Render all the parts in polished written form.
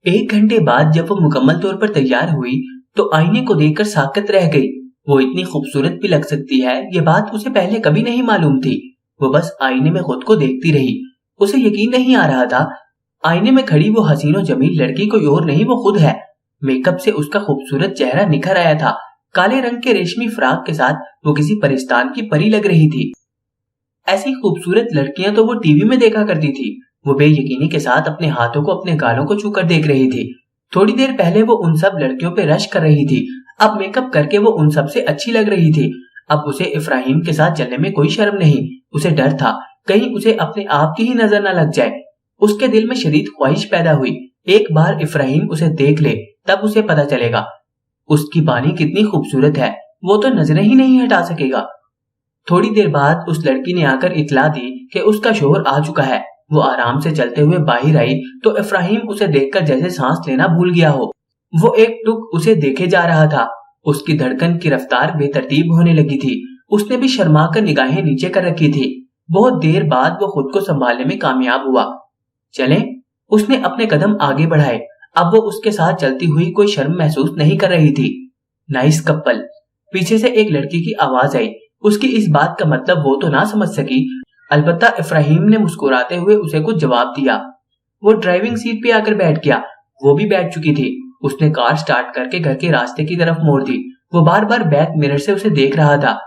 1 घंटे बाद जब वो मुकम्मल तौर पर तैयार हुई तो आईने को देखकर साकत रह गई। वो इतनी खूबसूरत भी लग सकती है, ये बात उसे पहले कभी नहीं मालूम थी। वो बस आईने में खुद को देखती रही। उसे यकीन नहीं आ रहा था, आईने में खड़ी वो हसीनो जमील लड़की कोई और नहीं, वो खुद है। मेकअप से उसका खूबसूरत चेहरा निखर आया था। काले रंग के रेशमी फ्रॉक के साथ वो किसी परिस्तान की परी लग रही थी। ऐसी खूबसूरत लड़कियां तो वो टीवी में देखा करती थी। वो बेयकीनी के साथ अपने हाथों को अपने गालों को छूकर देख रही थी। थोड़ी देर पहले वो उन सब लड़कियों पे रश कर रही थी, अब मेकअप करके वो उन सब से अच्छी लग रही थी। अब उसे इफ्राहिम के साथ चलने में कोई शर्म नहीं। उसे डर था कहीं उसे अपने आप की ही नजर न लग जाए। उसके दिल में शदीद ख्वाहिश पैदा हुई, एक बार इफ्राहिम उसे देख ले तब उसे पता चलेगा उसकी बानी कितनी खूबसूरत है, वो तो नजरें ही नहीं हटा सकेगा। थोड़ी देर बाद उस लड़की ने आकर इतला दी कि उसका शोहर आ चुका है। वो आराम से चलते हुए बाहर आई तो इफ्राहिम उसे देखकर जैसे सांस लेना भूल गया हो। वो एक टुक उसे देखे जा रहा था। उसकी धड़कन की रफ्तार बेतरतीब होने लगी थी। उसने भी शर्मा कर निगाहें नीचे कर रखी थी। बहुत देर बाद वो खुद को संभालने में कामयाब हुआ। चलें, उसने अपने कदम आगे बढ़ाए। अब वो उसके साथ चलती हुई कोई शर्म महसूस नहीं कर रही थी। नाइस कपल, पीछे से एक लड़की की आवाज आई। उसकी इस बात का मतलब वो तो ना समझ सकी, अलबत्ता इफ्राहिम ने मुस्कुराते हुए उसे कुछ जवाब दिया। वो ड्राइविंग सीट पे आकर बैठ गया। वो भी बैठ चुकी थी। उसने कार स्टार्ट करके घर के रास्ते की तरफ मोड़ दी। वो बार बार बैक मिरर से उसे देख रहा था।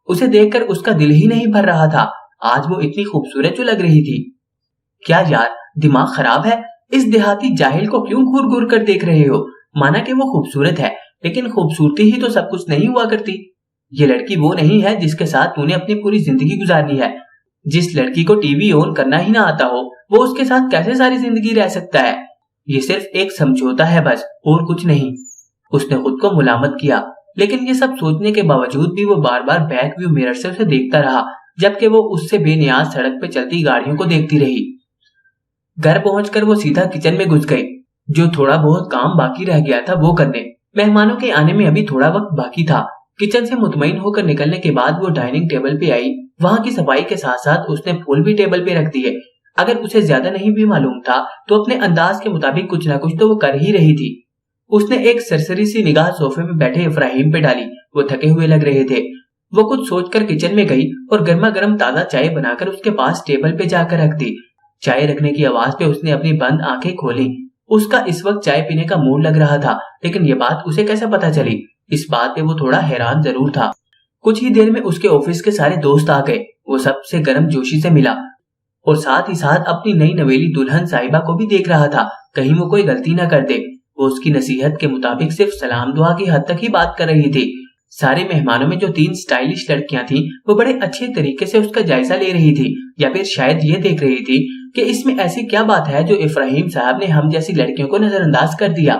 उसे देखकर उसका दिल ही नहीं भर रहा था। आज वो इतनी खूबसूरत जो लग रही थी। क्या यार, दिमाग खराब है? इस देहाती जाहिल को क्यों घूर घूर कर देख रहे हो? माना कि वो खूबसूरत है, लेकिन खूबसूरती ही तो सब कुछ नहीं हुआ करती। ये लड़की वो नहीं है जिसके साथ तूने अपनी पूरी जिंदगी गुजारनी है। जिस लड़की को टीवी ऑन करना ही ना आता हो, वो उसके साथ कैसे सारी जिंदगी रह सकता है? ये सिर्फ एक समझौता है बस, और कुछ नहीं। उसने खुद को मुलामत किया, लेकिन ये सब सोचने के बावजूद भी वो बार बार बैक व्यू मिरर से उसे देखता रहा, जबकि वो उससे बेनियाज सड़क पे चलती गाड़ियों को देखती रही। घर पहुंचकर वो सीधा किचन में घुस गई। जो थोड़ा बहुत काम बाकी रह गया था वो करने। मेहमानों के आने में अभी थोड़ा वक्त बाकी था। किचन से मुतमईन होकर निकलने के बाद वो डाइनिंग टेबल पे आई। वहां की सफाई के साथ साथ उसने फूल भी टेबल पे रख दिए। अगर उसे ज्यादा नहीं भी मालूम था तो अपने अंदाज के मुताबिक कुछ ना कुछ तो वो कर ही रही थी। उसने एक सरसरी सी निगाह सोफे में बैठे इफ्राहिम पे डाली। वो थके हुए लग रहे थे। वो कुछ सोचकर किचन में गई और गर्मा गर्म ताजा चाय बनाकर उसके पास टेबल पे जाकर रख दी। चाय रखने की आवाज पे उसने अपनी बंद आंखें खोली। उसका इस वक्त चाय पीने का मूड लग रहा था, लेकिन ये बात उसे कैसे पता चली? इस बात पे वो थोड़ा हैरान जरूर था। कुछ ही देर में उसके ऑफिस के सारे दोस्त आ गए। वो सबसे गर्म जोशी से मिला और साथ ही साथ अपनी नई नवेली दुल्हन साहिबा को भी देख रहा था, कहीं वो कोई गलती न कर दे। वो उसकी नसीहत के मुताबिक सिर्फ सलाम दुआ की हद तक ही बात कर रही थी। सारे मेहमानों में जो 3 स्टाइलिश लड़कियां थीं, वो बड़े अच्छे तरीके से उसका जायजा ले रही थी, या फिर शायद ये देख रही थी कि इसमें ऐसी क्या बात है जो इफ्राहिम साहब ने हम जैसी लड़कियों को नजरअंदाज कर दिया।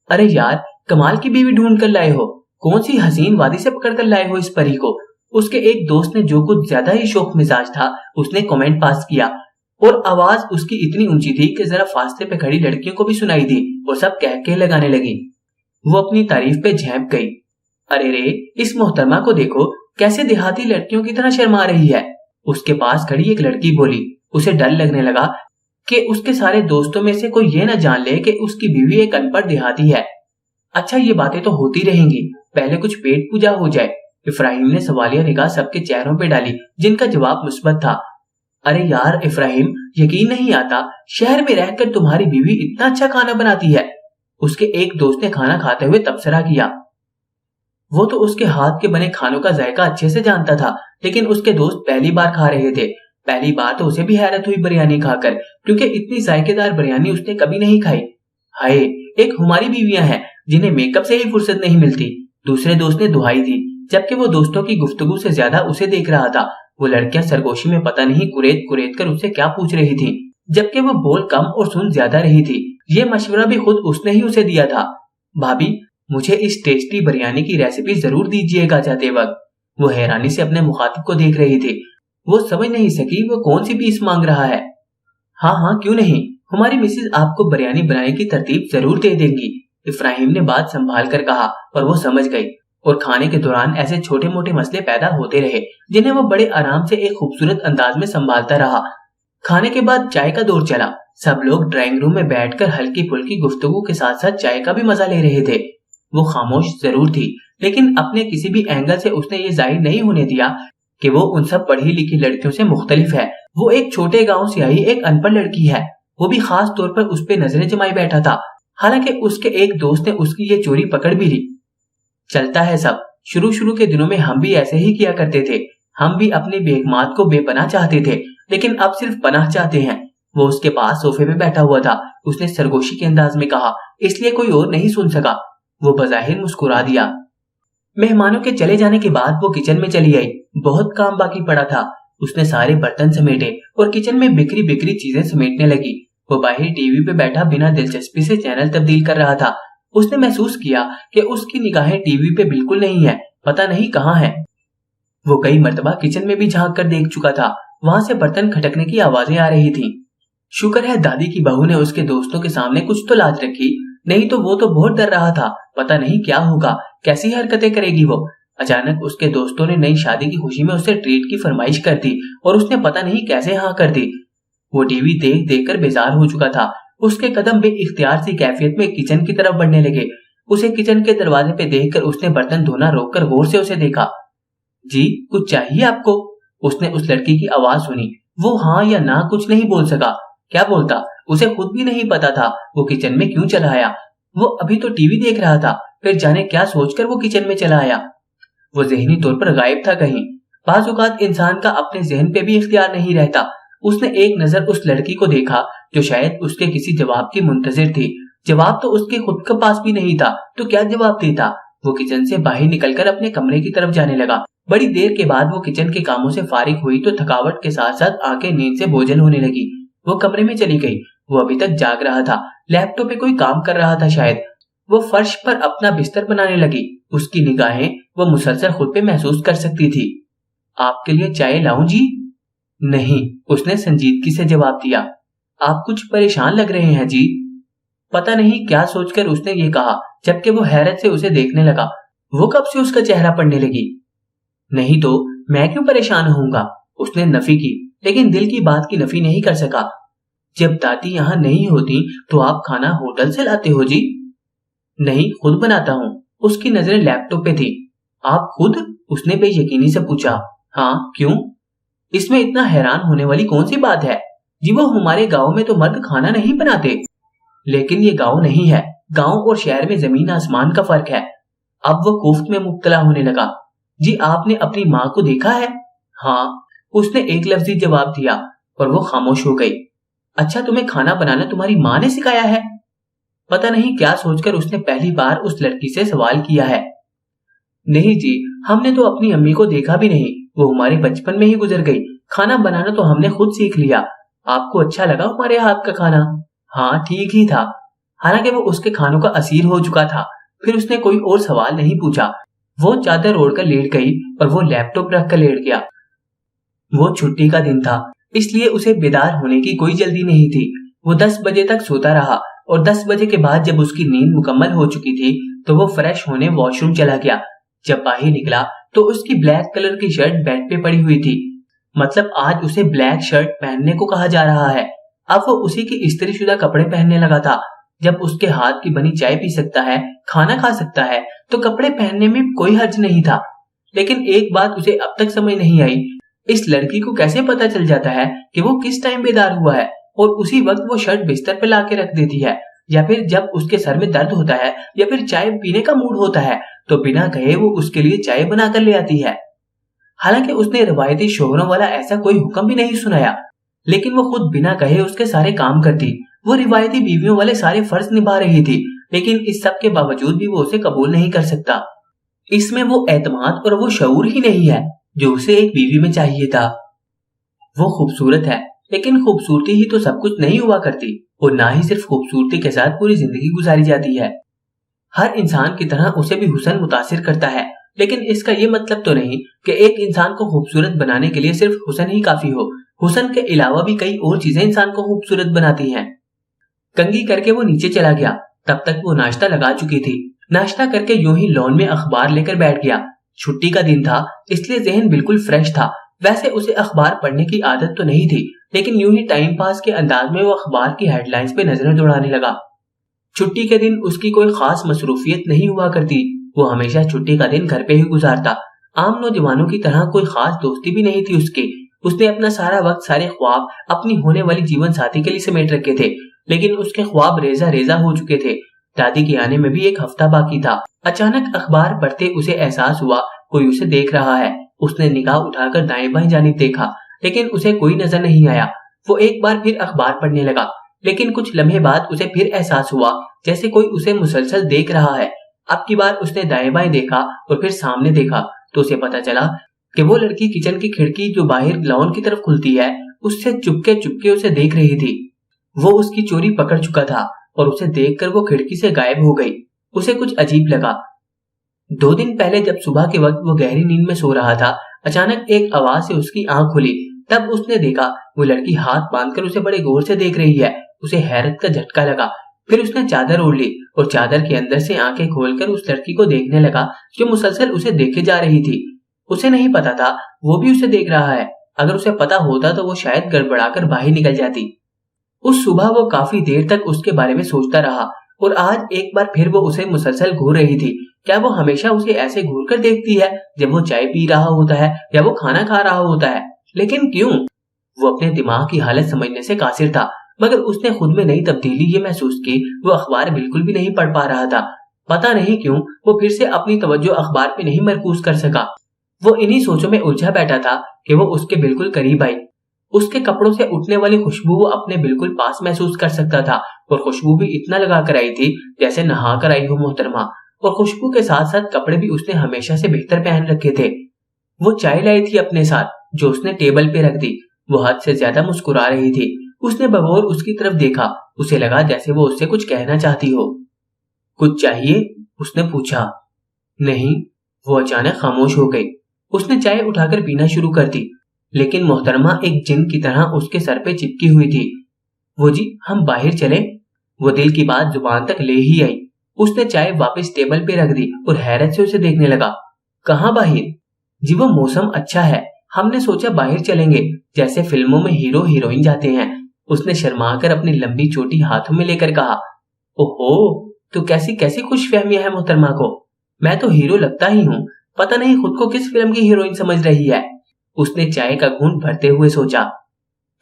अरे यार, कमाल की बीवी ढूंढ कर लाए हो। कौन सी हसीन वादी से पकड़ कर लाए हो इस परी को? उसके एक दोस्त ने, जो कुछ ज्यादा ही शौक मिजाज था, उसने कमेंट पास किया और आवाज उसकी इतनी ऊंची थी कि जरा फासले पे खड़ी लड़कियों को भी सुनाई दी और सब कह लगाने लगी। वो अपनी तारीफ पे झेंप गई। अरे रे, इस मोहतरमा को देखो, कैसे देहाती लड़कियों की तरह शर्मा रही है। उसके पास खड़ी एक लड़की बोली। उसे डर लगने लगा कि उसके सारे दोस्तों में से कोई ये न जान ले कि उसकी बीवी एक अनपढ़ देहाती है। अच्छा, ये बातें तो होती रहेंगी, पहले कुछ पेट पूजा हो जाए। इफ्राहिम ने सवालिया निगाह सबके चेहरों पे डाली, जिनका जवाब मुस्बत था। अरे यार इफ्राहिम, यकीन नहीं आता, शहर में रहकर तुम्हारी बीवी इतना अच्छा खाना बनाती है। उसके एक दोस्त ने खाना खाते हुए तबसरा किया। वो तो उसके हाथ के बने खानों का जायका अच्छे से जानता था, लेकिन उसके दोस्त पहली बार खा रहे थे। पहली बार तो उसे भी हैरत हुई बिरयानी खाकर, क्योंकि इतनी जायकेदार बिरयानी उसने कभी नहीं खाई। हाय, एक हमारी बीवियां हैं जिन्हें मेकअप से ही फुर्सत नहीं मिलती। दूसरे दोस्त ने दुहाई दी, जबकि वो दोस्तों की गुफ्तगू से ज्यादा उसे देख रहा था। वो लड़कियां सरगोशी में पता नहीं कुरेद कुरेद कर उससे क्या पूछ रही थी, जबकि वो बोल कम और सुन ज्यादा रही थी। ये मशवरा भी खुद उसने ही उसे दिया था। भाभी, मुझे इस टेस्टी बिरयानी की रेसिपी जरूर दीजिएगा जाते वक्त। वो हैरानी से अपने मुखातिब को देख रही थी। वो समझ नहीं सकी वो कौन सी पीस मांग रहा है। हाँ हाँ, क्यों नहीं, हमारी मिसेज आपको बिरयानी बनाने की तरतीब जरूर दे देंगी। इफ्राहिम ने बात संभाल कर कहा और वो समझ गई। और खाने के दौरान ऐसे छोटे मोटे मसले पैदा होते रहे, जिन्हें वो बड़े आराम से एक खूबसूरत अंदाज में संभालता रहा। खाने के बाद चाय का दौर चला। सब लोग ड्राइंग रूम में बैठकर हल्की फुल्की गुफ्तगू के साथ साथ चाय का भी मजा ले रहे थे। वो खामोश जरूर थी, लेकिन अपने किसी भी एंगल से उसने ये जाहिर नहीं होने दिया कि वो उन सब पढ़ी लिखी लड़कियों से मुख्तलिफ है। वो एक छोटे गांव से आई एक अनपढ़ लड़की है। वो भी खास तौर पर उस पे नजरें जमाई बैठा था। हालांकि उसके एक दोस्त ने उसकी ये चोरी पकड़ भी ली। चलता है सब। शुरू के दिनों में हम भी ऐसे ही किया करते थे। हम भी अपनी बेगमात को बेपनाह चाहते थे, लेकिन अब सिर्फ पनाह चाहते हैं। वो उसके पास सोफे पे बैठा हुआ था। उसने सरगोशी के अंदाज में कहा, इसलिए कोई और नहीं सुन सका। वो बज़ाहिर मुस्कुरा दिया। मेहमानों के चले जाने के बाद वो किचन में चली आई। बहुत काम बाकी पड़ा था। उसने सारे बर्तन समेटे और किचन में बिखरी बिखरी चीजें समेटने लगी। वो बाहर टीवी पे बैठा बिना दिलचस्पी से चैनल तब्दील कर रहा था। उसने महसूस किया कि उसकी निगाहें टीवी पे बिल्कुल नहीं है, पता नहीं कहाँ है। वो कई मर्तबा किचन में भी झांक कर देख चुका था। वहां से बर्तन खटकने की आवाजें आ रही थी। शुक्र है दादी की बहू ने उसके दोस्तों के सामने कुछ तो लाज रखी, नहीं तो वो तो बहुत डर रहा था। पता नहीं क्या होगा, कैसी हरकतें करेगी वो। अचानक उसके दोस्तों ने नई शादी की खुशी में उससे ट्रीट की फरमाइश कर दी और उसने पता नहीं कैसे हाँ कर दी। वो टीवी देख देख कर बेजार हो चुका था। उसके कदम बेइख्तियार सी कैफियत में किचन की तरफ बढ़ने लगे। उसे किचन के दरवाजे पे देखकर उसने बर्तन धोना रोककर गौर से उसे देखा। जी कुछ चाहिए आपको? उसने उस लड़की की आवाज सुनी। वो हाँ या ना कुछ नहीं बोल सका। क्या बोलता, उसे खुद भी नहीं पता था वो किचन में क्यों चला आया। वो अभी तो टीवी देख रहा था, फिर जाने क्या सोचकर वो किचन में चला आया। वो ज़हनी तौर पर गायब था कहीं। बाज़ औक़ात इंसान का अपने ज़हन पे भी इख्तियार नहीं रहता। उसने एक नजर उस लड़की को देखा जो शायद उसके किसी जवाब की मुंतजिर थी। जवाब तो उसके खुद के पास भी नहीं था, तो क्या जवाब देता। वो किचन से बाहर निकलकर अपने कमरे की तरफ जाने लगा। बड़ी देर के बाद वो किचन के कामों से फारिग हुई तो थकावट के साथ साथ आंखें नींद से बोझल होने लगी। वो कमरे में चली गई। वो अभी तक जाग रहा था, लैपटॉप पे कोई काम कर रहा था शायद। वो फर्श पर अपना बिस्तर बनाने लगी। उसकी निगाहें वो मुसलसल खुद पे महसूस कर सकती थी। आपके लिए चाय लाऊं जी? नहीं, उसने संजीदगी से जवाब दिया। आप कुछ परेशान लग रहे हैं जी। पता नहीं क्या सोचकर उसने ये कहा, जबकि वो हैरत से उसे देखने लगा। वो कब से उसका चेहरा पड़ने लगी। नहीं तो मैं क्यों परेशान होऊंगा, उसने नफी की, लेकिन दिल की बात की नफी नहीं कर सका। जब दादी यहाँ नहीं होती तो आप खाना होटल से लाते हो जी? नहीं, खुद बनाता हूँ। उसकी नजरें लैपटॉप पे थी। आप खुद? उसने बेयकीनी से पूछा। हाँ, क्यों? इसमें इतना हैरान होने वाली कौन सी बात है जी? वो हमारे गांव में तो मर्द खाना नहीं बनाते। लेकिन ये गांव नहीं है। गांव और शहर में जमीन आसमान का फर्क है। अब वो कुफ्त में मुब्तला होने लगा। जी आपने अपनी माँ को देखा है? हाँ, उसने एक लफ्जी जवाब दिया और वो खामोश हो गई। अच्छा, तुम्हें खाना बनाना तुम्हारी माँ ने सिखाया है? पता नहीं क्या सोचकर उसने पहली बार उस लड़की से सवाल किया है। नहीं जी, हमने तो अपनी अम्मी को देखा भी नहीं। वो हमारे बचपन में ही गुजर गई। खाना बनाना तो हमने खुद सीख लिया। आपको अच्छा लगा हमारे हाथ का खाना? हाँ, ठीक ही था। हालांकि वो उसके खानों का असीर हो चुका था। फिर उसने कोई और सवाल नहीं पूछा। वो चादर ओढ़कर लेट गई और वो लैपटॉप रखकर लेट गया। वो छुट्टी का दिन था, इसलिए उसे बेदार होने की कोई जल्दी नहीं थी। वो 10 बजे तक सोता रहा और 10 बजे के बाद जब उसकी नींद मुकम्मल हो चुकी थी तो वो फ्रेश होने वॉशरूम चला गया। जब बाहर निकला तो उसकी ब्लैक कलर की शर्ट बेड पे पड़ी हुई थी। मतलब आज उसे ब्लैक शर्ट पहनने को कहा जा रहा है। अब वो उसी की इस्त्रीशुदा कपड़े पहनने लगा था। जब उसके हाथ की बनी चाय पी सकता है, खाना खा सकता है, तो कपड़े पहनने में कोई हर्ज नहीं था। लेकिन एक बात उसे अब तक समझ नहीं आई, इस लड़की को कैसे पता चल जाता है कि वो किस टाइम बेदार हुआ है और उसी वक्त वो शर्ट बिस्तर पे लाके रख देती है, या फिर जब उसके सर में दर्द होता है या फिर चाय पीने का मूड होता है तो बिना कहे वो उसके लिए चाय बनाकर ले आती है। हालांकि उसने रिवायती शोहरों वाला ऐसा कोई हुक्म भी नहीं सुनाया, लेकिन वो खुद बिना कहे उसके सारे काम करती। वो रिवायती बीवियों वाले सारे फर्ज निभा रही थी, लेकिन इस सब के बावजूद भी वो उसे कबूल नहीं कर सकता। इसमें वो एतमाद और वो शऊर ही नहीं है जो उसे एक बीवी में चाहिए था। वो खूबसूरत है, लेकिन खूबसूरती ही तो सब कुछ नहीं हुआ करती और ना ही सिर्फ खूबसूरती के साथ पूरी जिंदगी गुजारी जाती है। हर इंसान की तरह उसे भी हुस्न मुतासिर करता है, लेकिन इसका ये मतलब तो नहीं कि एक इंसान को खूबसूरत बनाने के लिए सिर्फ हुस्न ही काफी हो। हुस्न के अलावा भी कई और चीजें इंसान को खूबसूरत बनाती हैं। कंघी करके वो नीचे चला गया। तब तक वो नाश्ता लगा चुकी थी। नाश्ता करके यूं ही लॉन में अखबार लेकर बैठ गया। छुट्टी का दिन था, इसलिए जहन बिल्कुल फ्रेश था। वैसे उसे अखबार पढ़ने की आदत तो नहीं थी, लेकिन यूं ही टाइम पास के अंदाज में वो अखबार की हेडलाइंस पे नजरें दौड़ाने लगा। छुट्टी के दिन उसकी कोई खास मसरूफियत नहीं हुआ करती। वो हमेशा छुट्टी का दिन घर पे ही गुजारता। आम नौजवानों की तरह कोई खास दोस्ती भी नहीं थी उसकी। उसने अपना सारा वक्त, सारे ख्वाब अपनी होने वाली जीवन साथी के लिए समेट रखे थे, लेकिन उसके ख्वाब रेजा रेजा हो चुके थे। दादी के आने में भी एक हफ्ता बाकी था। अचानक अखबार पढ़ते उसे एहसास हुआ कोई उसे देख रहा है। उसने निगाह उठाकर दाएं बाएं जानिब देखा, लेकिन उसे कोई नजर नहीं आया। वो एक बार फिर अखबार पढ़ने लगा, लेकिन कुछ लम्हे बाद उसे फिर एहसास हुआ जैसे कोई उसे मुसलसल देख रहा है। अब की बार उसने दाएं बाएं देखा और फिर सामने देखा तो उसे पता चला कि वो लड़की किचन की खिड़की जो बाहर लॉन की तरफ खुलती है, उससे चुपके चुपके उसे देख रही थी। वो उसकी चोरी पकड़ चुका था और उसे देखकर वो खिड़की से गायब हो गई। उसे कुछ अजीब लगा। 2 दिन पहले जब सुबह के वक्त वो गहरी नींद में सो रहा था, अचानक एक आवाज से उसकी आंख खुली। तब उसने देखा वो लड़की हाथ बांधकर उसे बड़े गौर से देख रही है। उसे हैरत का झटका लगा। फिर उसने चादर ओढ़ ली और चादर के अंदर से आंखें खोलकर उस लड़की को देखने लगा जो मुसलसल उसे देखे जा रही थी। उसे नहीं पता था वो भी उसे देख रहा है। अगर उसे पता होता तो वो शायद गड़बड़ाकर बाहर निकल जाती। उस सुबह वो काफी देर तक उसके बारे में सोचता रहा और आज एक बार फिर वो उसे मुसलसल घूर रही थी। क्या वो हमेशा उसे ऐसे घूर कर देखती है जब वो चाय पी रहा होता है या वो खाना खा रहा होता है? लेकिन क्यों? वो अपने दिमाग की हालत समझने से कासिर था, मगर उसने खुद में नई तब्दीली ये महसूस की। वो अखबार बिल्कुल भी नहीं पढ़ पा रहा था। पता नहीं क्यों वो फिर से अपनी तवज्जो अखबार पे नहीं मरकूज कर सका। वो इन्हीं सोचों में उलझा बैठा था कि वो उसके बिल्कुल करीब आई। उसके कपड़ों से उठने वाली खुशबू वो अपने बिल्कुल पास महसूस कर सकता था, और खुशबू भी इतना लगा कर आई थी जैसे नहा कर आई हो मोहतरमा। और खुशबू के साथ साथ कपड़े भी उसने हमेशा से बेहतर पहन रखे थे। वो चाय लाई थी अपने साथ जो उसने टेबल पे रख दी। वो हद से ज्यादा मुस्कुरा रही थी। उसने बगौर उसकी तरफ देखा। उसे लगा जैसे वो उससे कुछ कहना चाहती हो। कुछ चाहिए? उसने पूछा। नहीं। वो अचानक खामोश हो गई। उसने चाय उठाकर पीना शुरू कर दी, लेकिन मोहतरमा एक जिन की तरह उसके सर पे चिपकी हुई थी। वो जी, हम बाहर चलें? वो दिल की बात जुबान तक ले ही आई। उसने चाय वापस टेबल पे रख दी और हैरत से उसे देखने लगा। कहाँ बाहर? जी, वो मौसम अच्छा है, हमने सोचा बाहर चलेंगे, जैसे फिल्मों में हीरो हीरोइन जाते हैं। उसने शर्माकर अपनी लंबी चोटी हाथों में लेकर कहा। ओहो, तो कैसी कैसी खुशफहमियां है मोहतरमा को। मैं तो हीरो लगता ही हूँ, पता नहीं खुद को किस फिल्म की हीरोइन समझ रही है। उसने चाय का घूंट भरते हुए सोचा।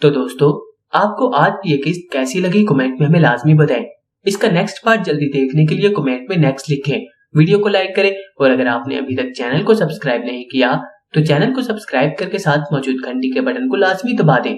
तो दोस्तों, आपको आज की ये किस्त कैसी लगी कमेंट में हमें लाजमी बताएं। इसका नेक्स्ट पार्ट जल्दी देखने के लिए कमेंट में नेक्स्ट लिखें। वीडियो को लाइक करें और अगर आपने अभी तक चैनल को सब्सक्राइब नहीं किया तो चैनल को सब्सक्राइब करके साथ मौजूद घंटी के बटन को लाजमी दबा दें।